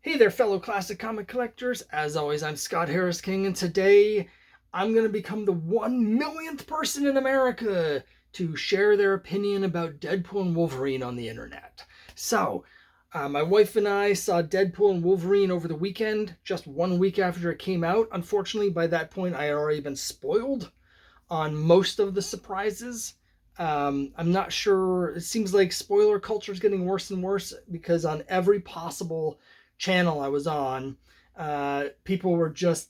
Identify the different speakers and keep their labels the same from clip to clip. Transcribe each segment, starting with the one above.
Speaker 1: Hey there, fellow classic comic collectors. As always, I'm Scott Harris King, and today I'm going to become the 1 millionth person in America to share their opinion about Deadpool and Wolverine on the internet. My wife and I saw Deadpool and Wolverine over the weekend, just 1 week after it came out. Unfortunately, by that point, I had already been spoiled on most of the surprises. I'm not sure. It seems like spoiler culture is getting worse and worse because on every possible channel I was on, people were just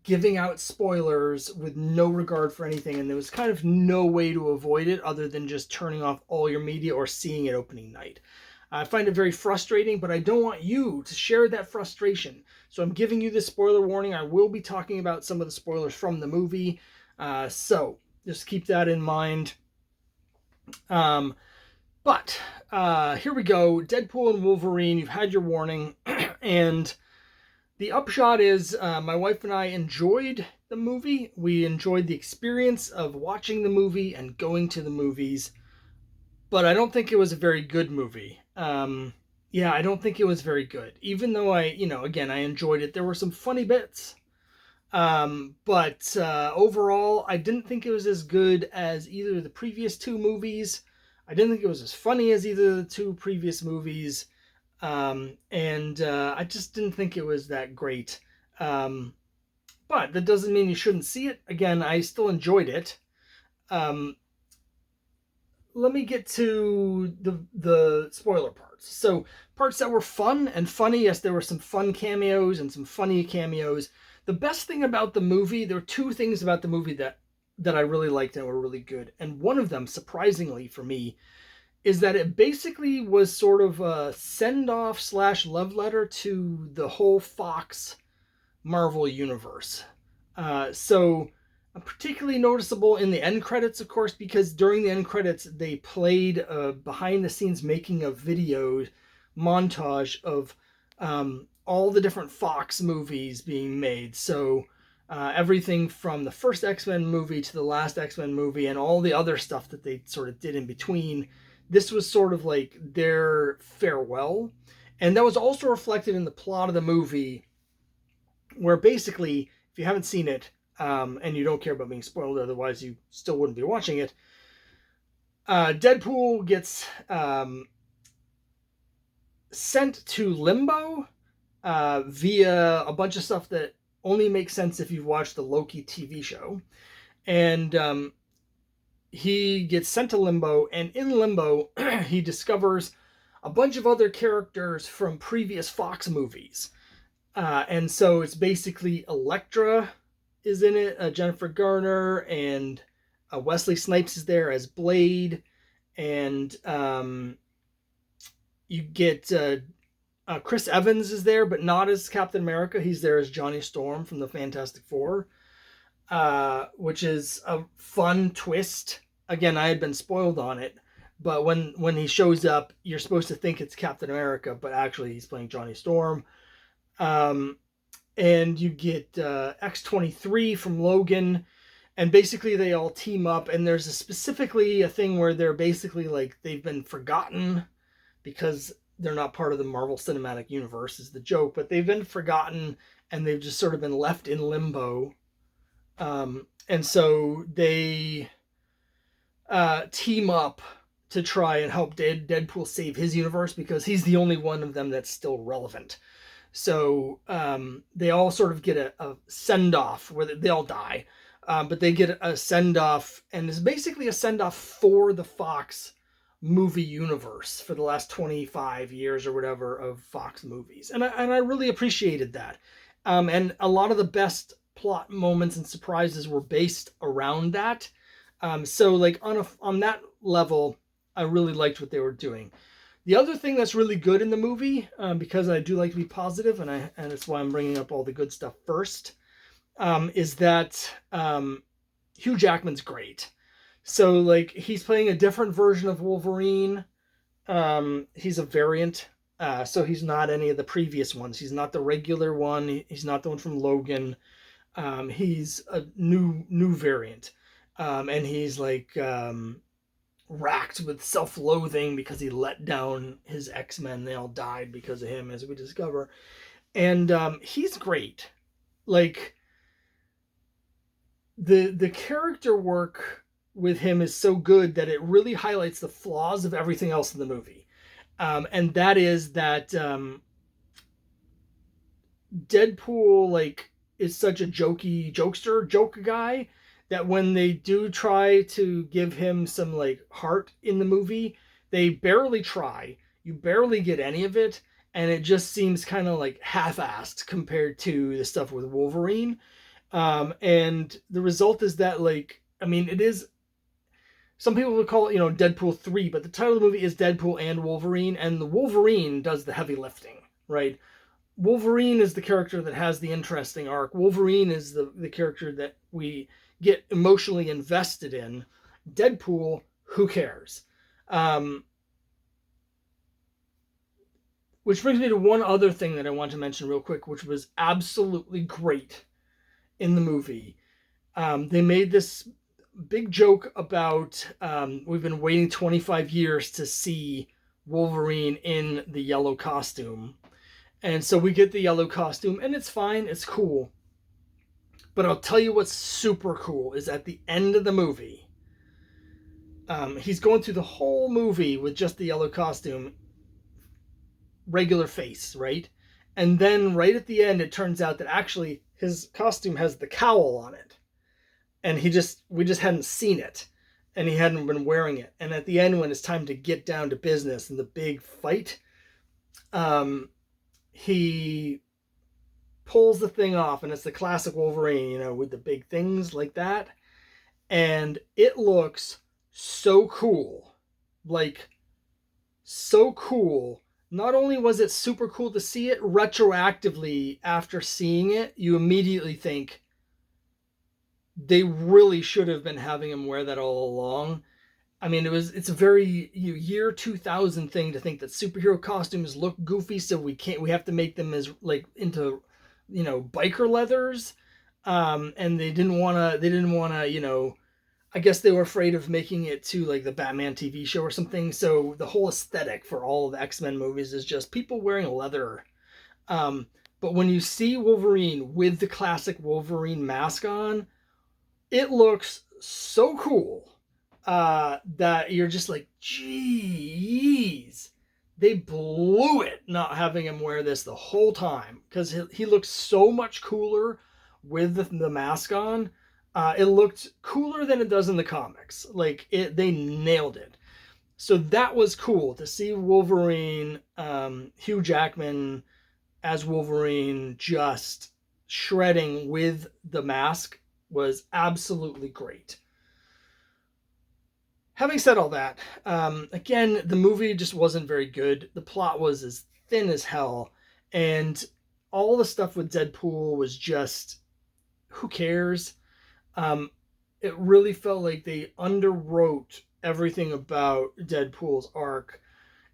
Speaker 1: giving out spoilers with no regard for anything, and there was kind of no way to avoid it other than just turning off all your media or seeing it opening night. I find it very frustrating, but I don't want you to share that frustration. So I'm giving you this spoiler warning. I will be talking about some of the spoilers from the movie. So just keep that in mind. Um, but here we go. Deadpool and Wolverine, you've had your warning. And the upshot is my wife and I enjoyed the movie. We enjoyed the experience of watching the movie and going to the movies. But I don't think it was a very good movie. Yeah, I don't think it was very good. Even though again, I enjoyed it. There were some funny bits. But overall, I didn't think it was as good as either of the previous two movies. I didn't think it was as funny as either of the two previous movies. And I just didn't think it was that great. But that doesn't mean you shouldn't see it. Again, I still enjoyed it. Um, Let me get to the spoiler parts. So parts that were fun and funny. Yes, there were some fun cameos and some funny cameos. The best thing about the movie, there were two things about the movie that I really liked and were really good. And one of them, surprisingly for me, is that it basically was sort of a send-off slash love letter to the whole Fox Marvel universe. So particularly noticeable in the end credits, of course, because during the end credits they played a behind-the-scenes making of video montage of all the different Fox movies being made. So everything from the first X-Men movie to the last X-Men movie and all the other stuff that they sort of did in between. This was sort of like their farewell. And that was also reflected in the plot of the movie, where basically, if you haven't seen it, and you don't care about being spoiled, otherwise you still wouldn't be watching it, Deadpool gets sent to Limbo via a bunch of stuff that only makes sense if you've watched the Loki TV show. And he gets sent to Limbo, and in Limbo, he discovers a bunch of other characters from previous Fox movies. And so it's basically Elektra is in it, Jennifer Garner, and Wesley Snipes is there as Blade, and you get Chris Evans is there, but not as Captain America. He's there as Johnny Storm from the Fantastic Four, which is a fun twist. Again, I had been spoiled on it, but when he shows up, you're supposed to think it's Captain America, but actually he's playing Johnny Storm. And you get X-23 from Logan, and basically they all team up, and there's specifically a thing where they're basically like they've been forgotten because they're not part of the Marvel Cinematic Universe is the joke, but they've been forgotten and they've just sort of been left in limbo. And so they team up to try and help Deadpool save his universe because he's the only one of them that's still relevant. So they all sort of get a send-off where they all die, but they get a send-off, and it's basically a send-off for the Fox movie universe for the last 25 years or whatever of Fox movies. And I really appreciated that. And a lot of the best plot moments and surprises were based around that. So like on that level, I really liked what they were doing. The other thing that's really good in the movie, because I do like to be positive, and that's why I'm bringing up all the good stuff first, is that Hugh Jackman's great. So like he's playing a different version of Wolverine. He's a variant, so he's not any of the previous ones. He's not the regular one. He's not the one from Logan. He's a new variant, and he's like racked with self-loathing because he let down his X-Men. They all died because of him, as we discover. And he's great. Like, the character work with him is so good that it really highlights the flaws of everything else in the movie. And that is that Deadpool, like, is such a joke guy, that when they do try to give him some, like, heart in the movie, they barely try. You barely get any of it, and it just seems kind of like half-assed compared to the stuff with Wolverine. And the result is that, like, I mean, it is, some people would call it, Deadpool 3, but the title of the movie is Deadpool and Wolverine, and the Wolverine does the heavy lifting, right? Wolverine is the character that has the interesting arc. Wolverine is the character that we get emotionally invested in. Deadpool, who cares? Which brings me to one other thing that I want to mention real quick, which was absolutely great in the movie. They made this big joke about we've been waiting 25 years to see Wolverine in the yellow costume. And so we get the yellow costume, and it's fine, it's cool. But I'll tell you what's super cool is at the end of the movie, he's going through the whole movie with just the yellow costume, regular face, right? And then right at the end, it turns out that actually his costume has the cowl on it. And we just hadn't seen it, and he hadn't been wearing it. And at the end, when it's time to get down to business in the big fight, he pulls the thing off, and it's the classic Wolverine, with the big things like that. And it looks so cool. Like, so cool. Not only was it super cool to see it, retroactively, after seeing it, you immediately think, they really should have been having him wear that all along. I mean, it's a very year 2000 thing to think that superhero costumes look goofy, so we have to make them as, like, into, biker leathers. And they didn't want to, I guess they were afraid of making it to, like, the Batman TV show or something. So the whole aesthetic for all of the X-Men movies is just people wearing leather. But when you see Wolverine with the classic Wolverine mask on, it looks so cool that you're just like, geez, they blew it not having him wear this the whole time, because he looks so much cooler with the mask on. It looked cooler than it does in the comics. Like, they nailed it. So that was cool to see Wolverine, Hugh Jackman as Wolverine, just shredding with the mask, was absolutely great. Having said all that, again, the movie just wasn't very good. The plot was as thin as hell, and all the stuff with Deadpool was just, who cares? It really felt like they underwrote everything about Deadpool's arc,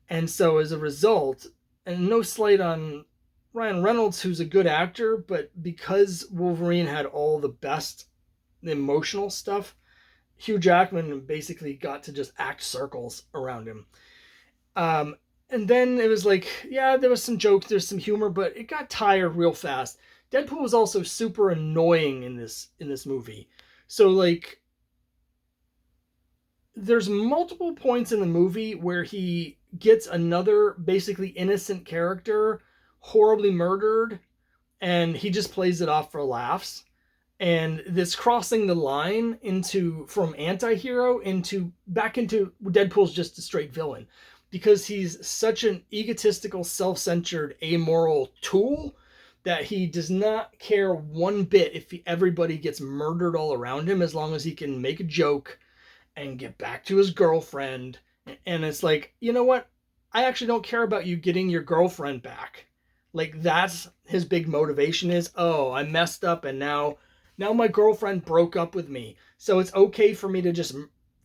Speaker 1: and so as a result, and no slight on Ryan Reynolds, who's a good actor, but because Wolverine had all the best emotional stuff, Hugh Jackman basically got to just act circles around him. And then it was like, yeah, there was some jokes, there's some humor, but it got tired real fast. Deadpool was also super annoying in this movie. So, like, there's multiple points in the movie where he gets another basically innocent character horribly murdered, and he just plays it off for laughs. And this crossing the line from anti-hero back into Deadpool's just a straight villain, because he's such an egotistical, self-centered, amoral tool that he does not care one bit if everybody gets murdered all around him, as long as he can make a joke and get back to his girlfriend. And it's like, you know what? I actually don't care about you getting your girlfriend back. Like, that's his big motivation is, oh, I messed up, and now my girlfriend broke up with me. So it's okay for me to just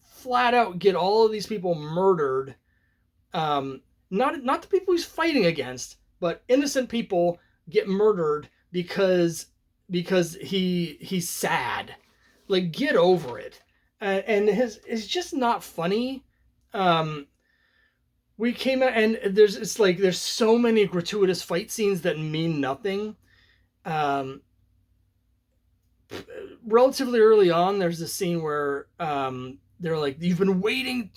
Speaker 1: flat out get all of these people murdered. Not the people he's fighting against, but innocent people get murdered because he's sad. Like, get over it. And it's just not funny Um, we came out and there's so many gratuitous fight scenes that mean nothing. Um, Relatively early on, there's this scene where they're like, "You've been waiting.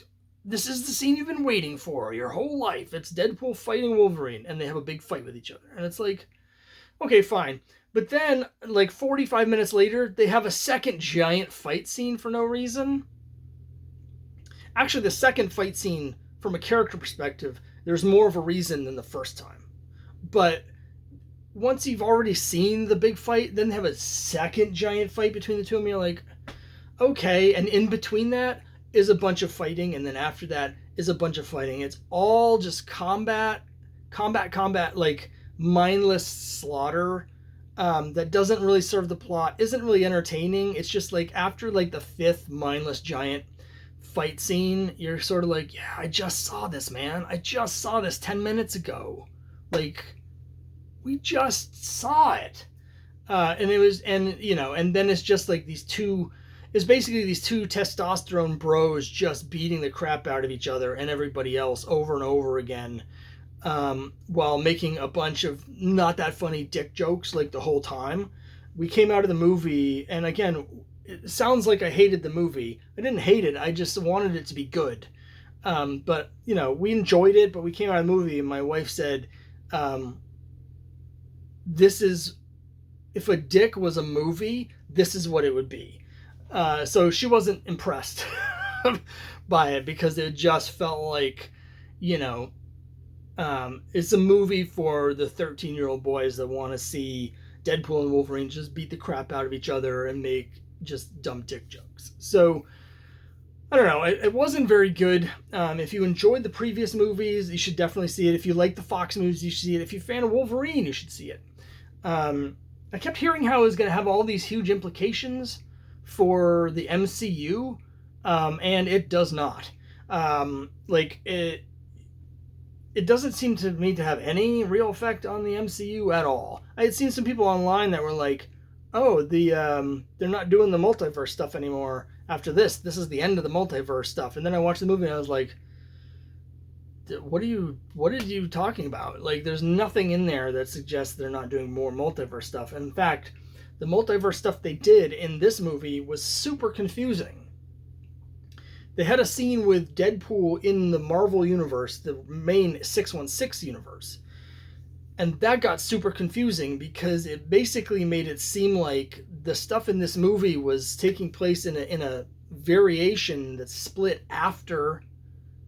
Speaker 1: This is the scene you've been waiting for your whole life. It's Deadpool fighting Wolverine," and they have a big fight with each other, and it's like, okay, fine. But then, like 45 minutes later, they have a second giant fight scene for no reason. Actually, the second fight scene, from a character perspective, there's more of a reason than the first time. But once you've already seen the big fight, then have a second giant fight between the two of them, you're like, okay. And in between that is a bunch of fighting, and then after that is a bunch of fighting. It's all just combat, like mindless slaughter that doesn't really serve the plot, isn't really entertaining. It's just like after like the fifth mindless giant fight scene, you're sort of like, yeah, I just saw this, man. I just saw this 10 minutes ago. Like, we just saw it. And it was, and you know, and then it's just like it's basically these two testosterone bros just beating the crap out of each other and everybody else over and over again, while making a bunch of not that funny dick jokes like the whole time. We came out of the movie, and again, it sounds like I hated the movie. I didn't hate it. I just wanted it to be good. But you know, we enjoyed it. But we came out of the movie, and my wife said, "This is if a dick was a movie, this is what it would be." So she wasn't impressed by it because it just felt like, you know, it's a movie for the 13-year-old boys that want to see Deadpool and Wolverine just beat the crap out of each other and make just dumb dick jokes. So I don't know. It wasn't very good. If you enjoyed the previous movies, you should definitely see it. If you like the Fox movies, you should see it. If you're a fan of Wolverine, you should see it. I kept hearing how it was going to have all these huge implications for the MCU, and it does not. Like it doesn't seem to me to have any real effect on the MCU at all. I had seen some people online that were like, "Oh, they're not doing the multiverse stuff anymore after this. This is the end of the multiverse stuff." And then I watched the movie and I was like, what are you talking about? Like, there's nothing in there that suggests they're not doing more multiverse stuff. In fact, the multiverse stuff they did in this movie was super confusing. They had a scene with Deadpool in the Marvel universe, the main 616 universe. And that got super confusing because it basically made it seem like the stuff in this movie was taking place in a variation that's split after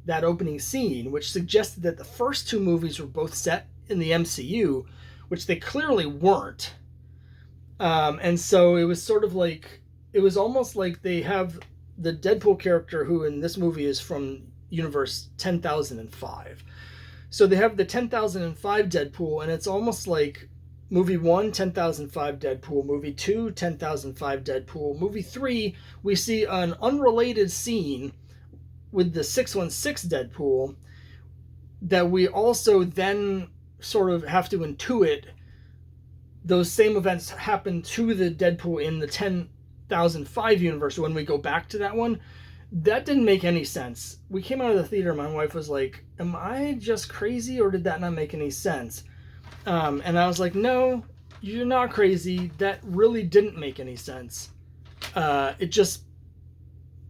Speaker 1: that opening scene, which suggested that the first two movies were both set in the MCU, which they clearly weren't. And so it was sort of like, it was almost like they have the Deadpool character, who in this movie is from universe 10,005. So they have the 10,005 Deadpool, and it's almost like movie 1, 10,005 Deadpool, movie 2, 10,005 Deadpool, movie 3, we see an unrelated scene with the 616 Deadpool that we also then sort of have to intuit those same events happen to the Deadpool in the 10,005 universe when we go back to that one. That didn't make any sense. We came out of the theater, my wife was like, "Am I just crazy, or did that not make any sense?" And I was like, "No, you're not crazy. That really didn't make any sense. It just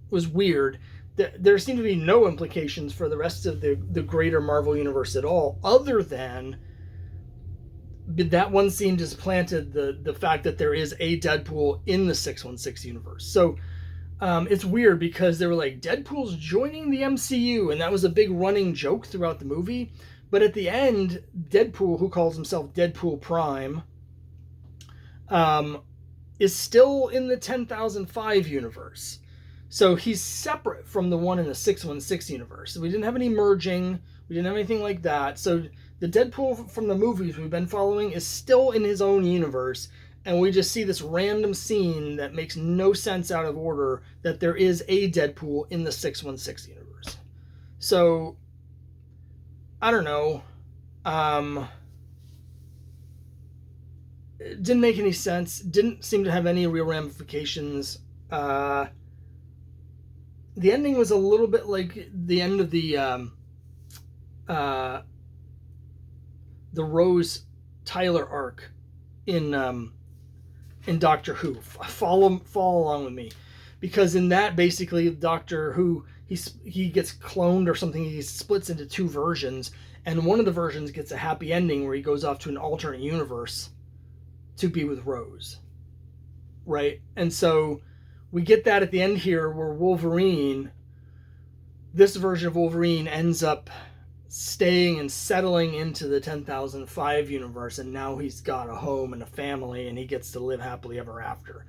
Speaker 1: was weird." There seem to be no implications for the rest of the greater Marvel universe at all, other than that one scene just planted the fact that there is a Deadpool in the 616 universe. So it's weird because they were like, Deadpool's joining the MCU, and that was a big running joke throughout the movie. But at the end, Deadpool, who calls himself Deadpool Prime, is still in the 10,005 universe. So he's separate from the one in the 616 universe. We didn't have any merging. We didn't have anything like that. So the Deadpool from the movies we've been following is still in his own universe. And we just see this random scene that makes no sense out of order that there is a Deadpool in the 616 universe. So, I don't know. It didn't make any sense. Didn't seem to have any real ramifications. the ending was a little bit like the end of uh, the Rose Tyler arc in Doctor Who. Follow along with me, because in that, basically Doctor Who, he gets cloned or something. He splits into two versions, and one of the versions gets a happy ending where he goes off to an alternate universe to be with Rose, right? And so we get that at the end here, where Wolverine, this version of Wolverine, ends up staying and settling into the 10,005 universe, and now he's got a home and a family, and he gets to live happily ever after.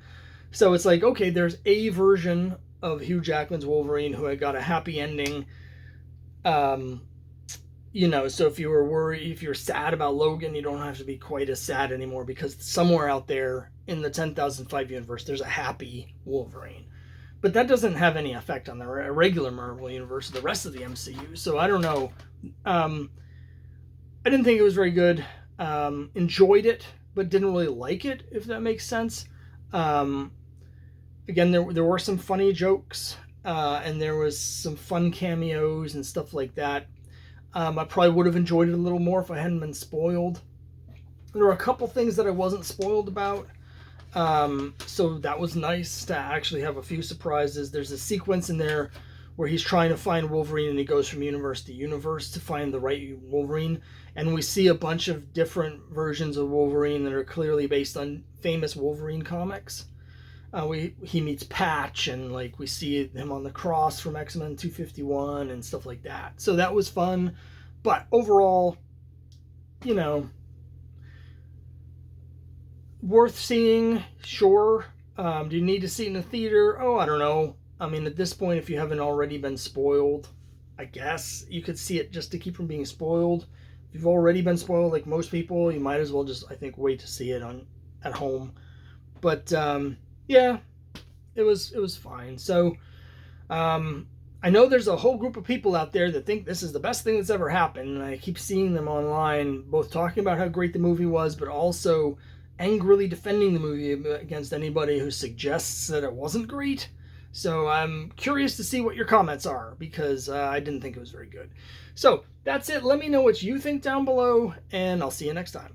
Speaker 1: So it's like, okay, there's a version of Hugh Jackman's Wolverine who had got a happy ending. So if you were worried, if you're sad about Logan, you don't have to be quite as sad anymore, because somewhere out there in the 10,005 universe, there's a happy Wolverine. But that doesn't have any effect on the regular Marvel universe, the rest of the MCU. So I don't know. I didn't think it was very good. Enjoyed it, but didn't really like it, if that makes sense. Again, there were some funny jokes, and there was some fun cameos and stuff like that. I probably would have enjoyed it a little more if I hadn't been spoiled. There were a couple things that I wasn't spoiled about. So that was nice to actually have a few surprises. There's a sequence in there where he's trying to find Wolverine, and he goes from universe to universe to find the right Wolverine. And we see a bunch of different versions of Wolverine that are clearly based on famous Wolverine comics. He meets Patch, and like we see him on the cross from X-Men 251 and stuff like that. So that was fun. But overall, worth seeing, sure. Do you need to see it in the theater? Oh, I don't know. I mean, at this point, if you haven't already been spoiled, I guess you could see it just to keep from being spoiled. If you've already been spoiled, like most people, you might as well just, I think, wait to see it at home. But yeah, it was fine. So I know there's a whole group of people out there that think this is the best thing that's ever happened, and I keep seeing them online, both talking about how great the movie was, but also angrily defending the movie against anybody who suggests that it wasn't great. So I'm curious to see what your comments are, because I didn't think it was very good. So that's it. Let me know what you think down below, and I'll see you next time.